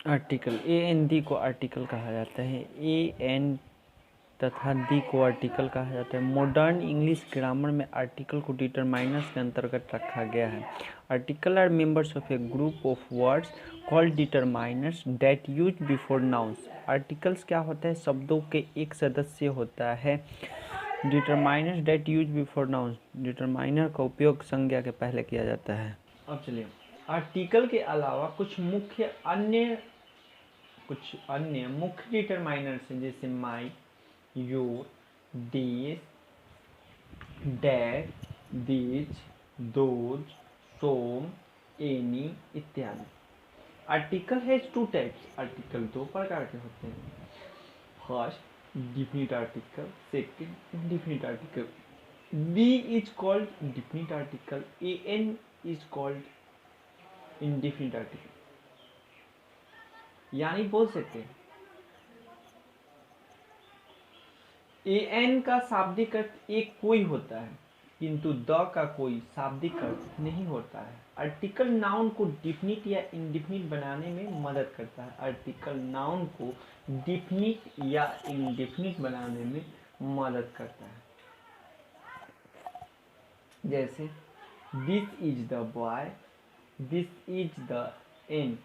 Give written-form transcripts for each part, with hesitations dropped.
Article a N दी को article कहा जाता है। ए एन तथा दी को आर्टिकल कहा जाता है। मॉडर्न इंग्लिश ग्रामर में आर्टिकल को डिटरमाइनर्स के अंतर्गत रखा गया है। Article are members of a group of words called determiners that use before nouns. Articles क्या होता है? शब्दों के एक सदस्य होता है। Determiners that use before nouns, determiner का उपयोग संज्ञा के पहले किया जाता है। अब चलिए, आर्टिकल के अलावा कुछ अन्य मुख्य डिटरमाइनर्स हैं, जैसे my, your, this, that, this, those, some, any इत्यादि। Article has two types. Article दो प्रकार के होते हैं। First definite article, second indefinite article. B is called definite article, a an is called indefinite article. यानी बोल सकते हैं ए एन का शाब्दिक अर्थ एक कोई होता है, किंतु द का कोई शाब्दिक अर्थ नहीं होता है। आर्टिकल नाउन को डिफिनिट या इंडिफिनिट बनाने में मदद करता है। आर्टिकल नाउन को डिफिनिट या इंडिफिनिट बनाने में मदद करता है। जैसे this is the boy, this is the ant.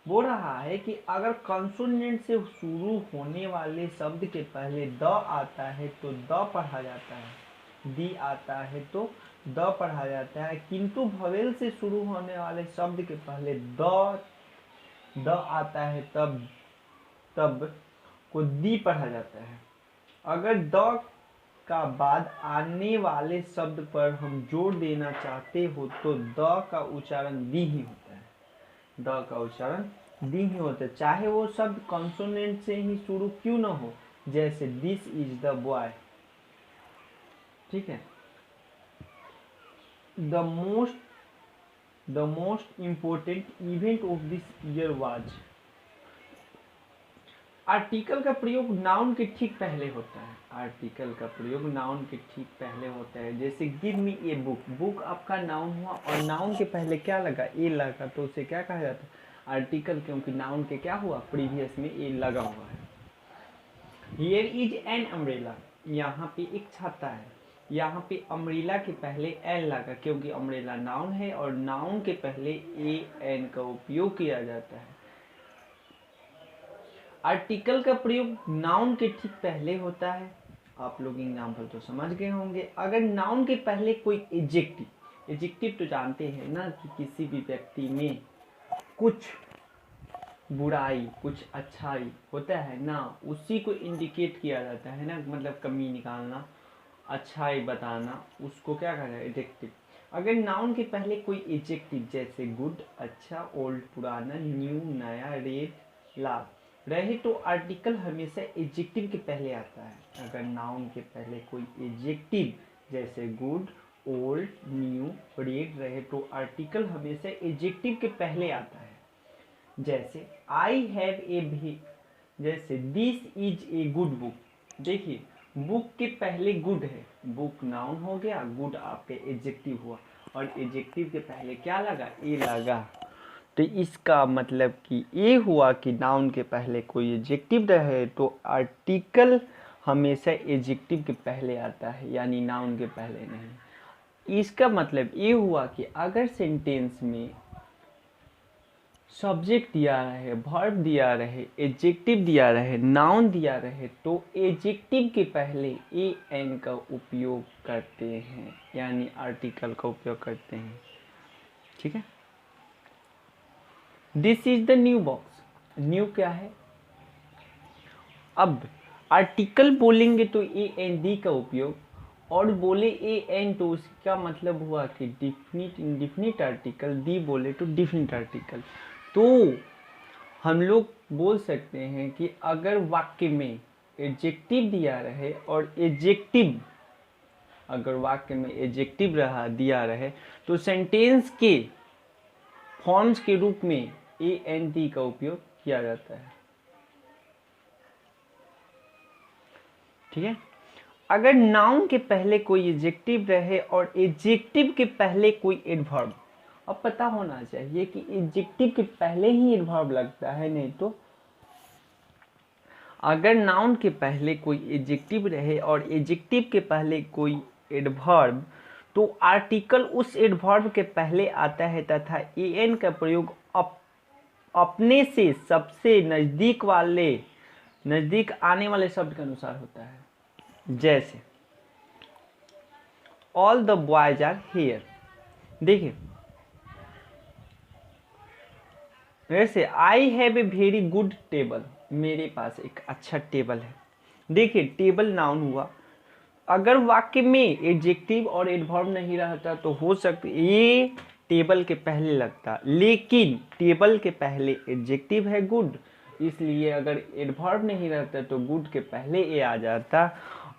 बोल रहा है कि अगर कंसोनेंट से शुरू होने वाले शब्द के पहले द आता है तो द पढ़ा जाता है, दी आता है तो द पढ़ा जाता है, किंतु भवेल से शुरू होने वाले शब्द के पहले द आता है तब को दी पढ़ा जाता है। अगर द का बाद आने वाले शब्द पर हम जोर देना चाहते हो तो द का उच्चारण दी ही होता है। द का उच्चारण दी ही होता है, चाहे वो शब्द कॉन्सोनेंट से ही शुरू क्यों न हो। जैसे दिस इज द बॉय, ठीक है। The most important event of this year was. Article का प्रयोग नाउन के ठीक पहले होता है। आर्टिकल का प्रयोग नाउन के ठीक पहले होता है। जैसे give me a book, book आपका नाउन हुआ और नाउन के पहले क्या लगा? ए लगा, तो उसे क्या कहा जाता है? आर्टिकल, क्योंकि नाउन के क्या हुआ? प्रीवियस में ए लगा हुआ है। हियर इज एन अम्ब्रेला, यहाँ पे एक छाता है। यहाँ पे अम्ब्रेला के पहले एन लगा, क्योंकि अम्ब्रेला नाउन है और नाउन के पहले ए एन का उपयोग किया जाता है। आर्टिकल का प्रयोग नाउन के ठीक पहले होता है। आप लोग एग्जाम्पल तो समझ गए होंगे। अगर नाउन के पहले कोई एडजेक्टिव तो जानते हैं ना कि किसी भी व्यक्ति में कुछ बुराई कुछ अच्छाई होता है ना, उसी को इंडिकेट किया जाता है ना, मतलब कमी निकालना, अच्छाई बताना, उसको क्या कहना है? एडजेक्टिव। अगर नाउन के पहले कोई एडजेक्टिव जैसे गुड अच्छा, ओल्ड पुराना, न्यू नया, रेड लाल रहे तो आर्टिकल हमेशा एडजेक्टिव के पहले आता है। अगर नाउन के पहले कोई एडजेक्टिव जैसे गुड ओल्ड न्यू रेड रहे तो आर्टिकल हमेशा एडजेक्टिव के पहले आता है। जैसे आई हैव ए, जैसे this is a good book. देखिए बुक के पहले गुड है, बुक नाउन हो गया, गुड आपके एडजेक्टिव हुआ और एडजेक्टिव के पहले क्या लगा? ए लगा। तो इसका मतलब कि ये हुआ कि नाउन के पहले कोई एडजेक्टिव रहे तो आर्टिकल हमेशा एडजेक्टिव के पहले आता है, यानी नाउन के पहले नहीं। इसका मतलब ये हुआ कि अगर सेंटेंस में सब्जेक्ट दिया रहे, वर्ब दिया रहे, एडजेक्टिव दिया रहे, नाउन दिया रहे तो एडजेक्टिव के पहले ए एन का उपयोग करते हैं, यानी आर्टिकल का उपयोग करते हैं। ठीक है। This is the new box. New क्या है? अब आर्टिकल बोलेंगे तो ए एन डी का उपयोग, और बोले ए एन तो उसका मतलब हुआ कि डिफिनिट इंडिफिनिट आर्टिकल, दी बोले तो डिफिनिट आर्टिकल। तो हम लोग बोल सकते हैं कि अगर वाक्य में एडजेक्टिव दिया रहे और एडजेक्टिव, अगर वाक्य में एडजेक्टिव रहा दिया रहे तो सेंटेंस के फॉर्म्स के रूप में ए एन डी का उपयोग किया जाता है। ठीक है। अगर नाउन के पहले कोई एडजेक्टिव रहे और एडजेक्टिव के पहले कोई एडवर्ब, अब पता होना चाहिए कि एडजेक्टिव के पहले ही एडवर्ब लगता है, नहीं तो अगर नाउन के पहले कोई एडजेक्टिव रहे और एडजेक्टिव के पहले कोई एडवर्ब, तो आर्टिकल उस एडवर्ब के पहले आता है तथा एन का प्रयोग अपने से सबसे नज़दीक आने वाले शब्द के अनुसार होता है। जैसे all the boys are here, देखिए वैसे I have a very good table, मेरे पास एक अच्छा टेबल है। देखिए टेबल नाउन हुआ, अगर वाक्य में एडजेक्टिव और एडवर्ब नहीं रहता तो हो सकता ये टेबल के पहले लगता, लेकिन टेबल के पहले एडजेक्टिव है गुड, इसलिए अगर एडवर्ब नहीं रहता तो गुड के पहले ए आ जाता,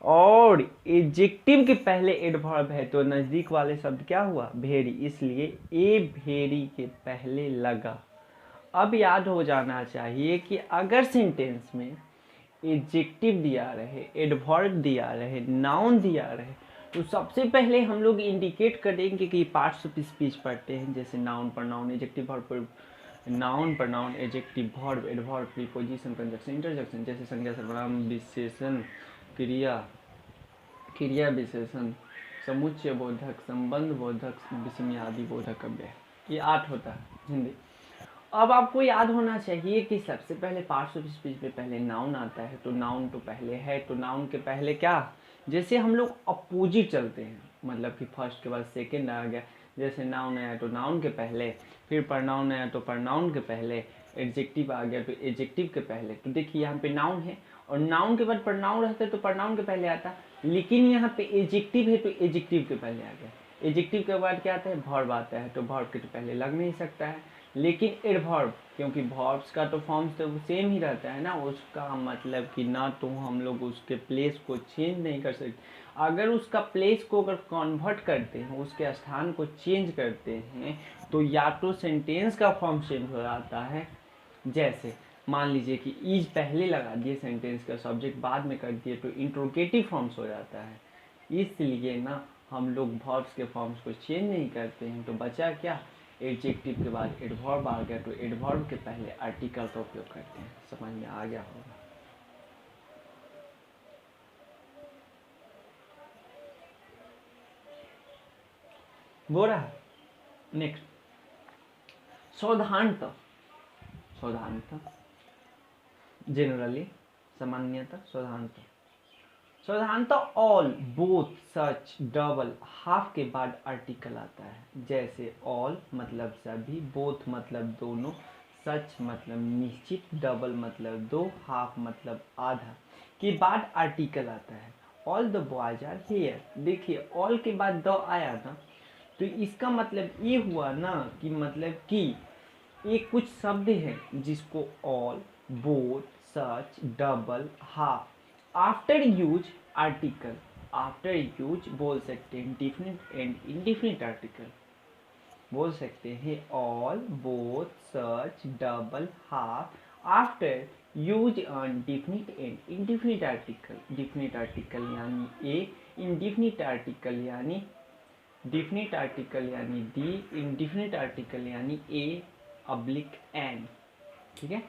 और एडजेक्टिव के पहले एडवर्ब है तो नज़दीक वाले शब्द क्या हुआ, भेरी, इसलिए ए भेरी के पहले लगा। अब याद हो जाना चाहिए कि अगर सेंटेंस में एडजेक्टिव दिया रहे, एडवर्ब दिया रहे, नाउन दिया रहे, तो सबसे पहले हम लोग इंडिकेट करेंगे कि पार्ट्स ऑफ स्पीच पढ़ते हैं, जैसे noun, pronoun, adjective, verb, noun, pronoun, adjective, verb, adverb, preposition, conjunction, interjection, जैसे संज्ञा, सर्वनाम, विशेषण, क्रिया, क्रिया विशेषण, समुच्चय बोधक, संबंध बोधक, विषयादि बोधक अव्यय, ये 8 होता है हिंदी। अब आपको याद होना चाहिए कि सबसे पहले पार्ट्स ऑफ स्पीच में पहले नाउन आता है, तो नाउन तो पहले है, तो नाउन के पहले क्या, जैसे हम लोग अपोजिट चलते हैं, मतलब कि फर्स्ट के बाद सेकंड आ गया, जैसे नाउन आया तो नाउन के पहले, फिर प्रनाउन आया तो प्रनाउन के पहले, एडजेक्टिव आ गया तो एडजेक्टिव के पहले। तो देखिए यहाँ पे नाउन है और नाउन के बाद प्रनाउन रहता है तो प्रनाउन के पहले आता, लेकिन यहाँ पे एडजेक्टिव है तो एडजेक्टिव के पहले आ गया। एडजेक्टिव के बाद क्या आता है, वर्ब आता है, तो वर्ब के तो पहले लग नहीं सकता है, लेकिन एडवर्ब, क्योंकि वर्ब्स का तो फॉर्म तो सेम ही रहता है ना, उसका मतलब कि ना तो हम लोग उसके प्लेस को चेंज नहीं कर सकते, अगर उसका प्लेस को अगर कन्वर्ट करते हैं, उसके स्थान को चेंज करते हैं, तो या तो सेंटेंस का फॉर्म चेंज हो जाता है, जैसे मान लीजिए कि इज पहले लगा दिए सेंटेंस का, सब्जेक्ट बाद में कर दिए, तो इंट्रोगेटिव फॉर्म्स हो जाता है, इसलिए ना हम लोग वर्ब्स के फॉर्म्स को चेंज नहीं करते हैं, तो बचा क्या, एडजेक्टिव के बाद एडवर्ब आ गया, तो एडवर्ब के पहले आर्टिकल का उपयोग करते हैं। समझ में आ गया होगा। वो रहा नेक्स्ट, सावधानता, सावधानता जनरली, सामान्यतः सावधानता, सावधानता all, both, such, double, half के बाद आर्टिकल आता है, जैसे ऑल मतलब सभी, बोथ मतलब दोनों, सच मतलब निश्चित, डबल मतलब 2, हाफ मतलब आधा के बाद आर्टिकल आता है। All the boys are here, देखिए ऑल के बाद द आया ना, तो इसका मतलब ये हुआ ना कि मतलब कि ये कुछ शब्द हैं जिसको all, both, such, double, half, after use article, after use बोल सकते हैं डिफिनिट एंड इंडिफिनिट आर्टिकल, बोल सकते हैं all, both, such, double, half, after use on definite and indefinite article, definite article यानी ए, इंडिफिनिट आर्टिकल यानी definite article यानी the, indefinite article यानी ए ऑब्लिक एन, ठीक है।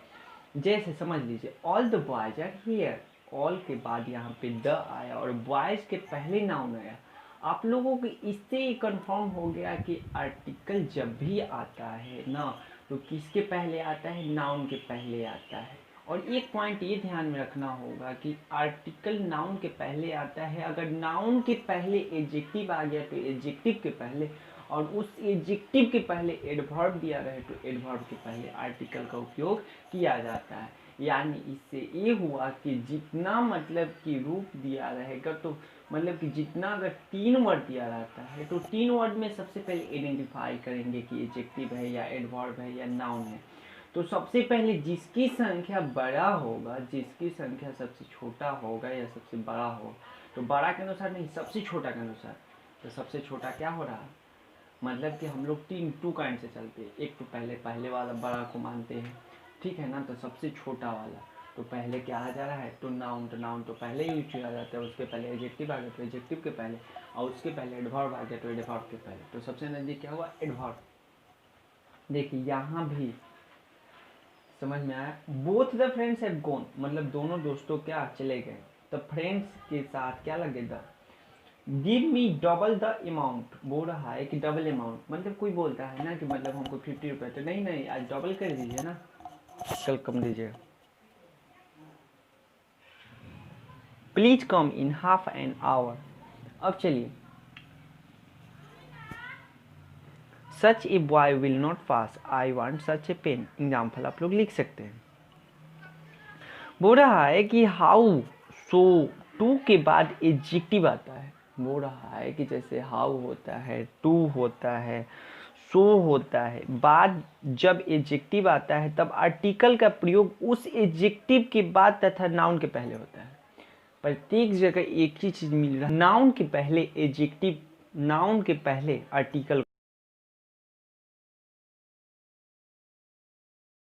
जैसे समझ लीजिए all the boys are here, all के बाद यहाँ पे द आया और बॉयज के पहले नाउन आया, आप लोगों को इससे कंफर्म हो गया कि आर्टिकल जब भी आता है ना, तो किसके पहले आता है, नाउन के पहले आता है। और एक पॉइंट ये ध्यान में रखना होगा कि आर्टिकल नाउन के पहले आता है, अगर नाउन के पहले एडजेक्टिव आ गया तो एडजेक्टिव के पहले, और उस एडजेक्टिव के पहले एडवर्ब दिया रहे तो एडवर्ब के पहले आर्टिकल का उपयोग किया जाता है। यानी इससे ये हुआ कि जितना मतलब कि रूप दिया रहेगा, तो मतलब कि जितना अगर 3 वर्ड दिया रहता है तो 3 वर्ड में सबसे पहले आइडेंटिफाई करेंगे कि एडजेक्टिव है या एडवर्ब है या नाउन है, तो सबसे पहले जिसकी संख्या बड़ा होगा, जिसकी संख्या सबसे छोटा होगा या सबसे बड़ा होगा, तो बड़ा के अनुसार नहीं, सबसे छोटा के अनुसार, तो सबसे छोटा क्या हो रहा है, मतलब कि हम लोग 2 काइंड से चलते हैं, एक तो पहले वाला बड़ा को मानते हैं, ठीक है ना, तो सबसे छोटा वाला तो पहले क्या आ जा रहा है, तो नाउन तो पहले यूज किया जाता है, उसके पहले एडजेक्टिव आ गया तो एडजेक्टिव के पहले, और उसके पहले एडवर्ब आ गया तो एडवर्ब के पहले, तो सबसे नज़दीक क्या हुआ, एडवर्ब। देखिए यहाँ भी समझ में आया, both the friends have gone, मतलब दोनों दोस्तों क्या चले गए, तो फ्रेंड्स के साथ क्या लगेगा, give me double the amount, बोल रहा है कि डबल अमाउंट, मतलब कोई बोलता है ना कि मतलब हमको 50 रुपये, तो नहीं नहीं आज डबल कर दीजिए ना, कल कम दीजिए। Please come in half an hour. अब चलिए, such a boy will not pass, I want such a pen, example आप लोग लिख सकते हैं। बोल रहा है कि हाउ, सो, टू के बाद एडजेक्टिव आता है, बोल रहा है कि जैसे हाउ होता है, टू होता है, सो होता है, बाद जब एडजेक्टिव आता है तब आर्टिकल का प्रयोग उस एडजेक्टिव के बाद तथा नाउन के पहले होता है। प्रत्येक जगह एक ही चीज मिल रहा है, नाउन के पहले एडजेक्टिव, नाउन के पहले आर्टिकल।